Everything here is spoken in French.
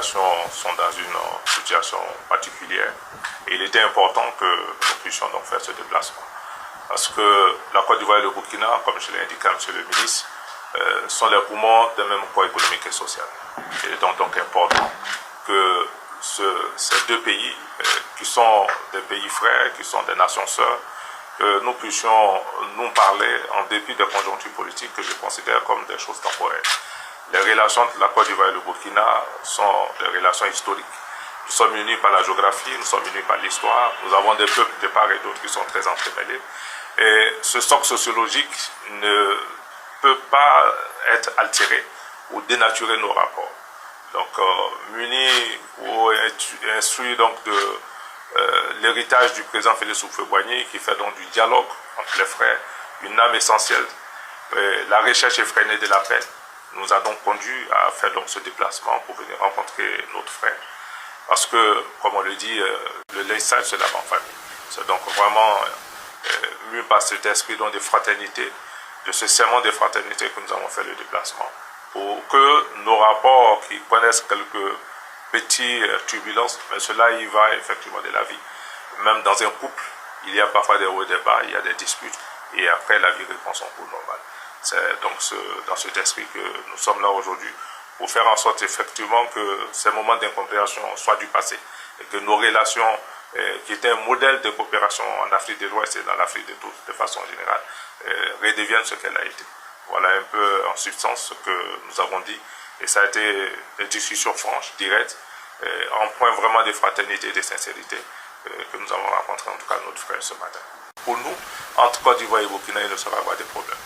relations sont dans une situation particulière et il était important que nous puissions donc faire ce déplacement. Parce que la Côte d'Ivoire et le Burkina, comme je l'ai indiqué à M. le ministre, sont les poumons d'un même corps économique et social. Il est donc important que ces deux pays, qui sont des pays frères, qui sont des nations sœurs, que nous puissions nous parler en dépit des conjonctures politiques que je considère comme des choses temporaires. Les relations de la Côte d'Ivoire et le Burkina sont des relations historiques. Nous sommes unis par la géographie, nous sommes unis par l'histoire, nous avons des peuples de part et d'autre qui sont très entremêlés. Et ce socle sociologique ne peut pas être altéré ou dénaturer nos rapports. Donc, munis ou instruits donc de l'héritage du président Félix Houphouët-Boigny, qui fait donc du dialogue entre les frères, une âme essentielle, la recherche effrénée de la paix, nous a donc conduit à faire donc ce déplacement pour venir rencontrer notre frère. Parce que, comme on le dit, le lynchage se lave en famille. C'est donc vraiment mu par cet esprit donc de fraternité, de ce serment de fraternité que nous avons fait le déplacement, pour que nos rapports qui connaissent quelques petites turbulences, mais cela y va effectivement de la vie. Même dans un couple, il y a parfois des hauts et des bas, il y a des disputes, et après la vie reprend son cours normal. C'est donc dans cet esprit que nous sommes là aujourd'hui, pour faire en sorte effectivement que ces moments d'incompréhension soient du passé, et que nos relations, qui étaient un modèle de coopération en Afrique de l'Ouest et dans l'Afrique de façon générale, redeviennent ce qu'elle a été. Voilà un peu en substance ce que nous avons dit, et ça a été des discussions franches, directes, en point vraiment de fraternité et de sincérité que nous avons rencontré en tout cas notre frère ce matin. Pour nous, entre Côte d'Ivoire et Burkina, il ne sera pas de problème.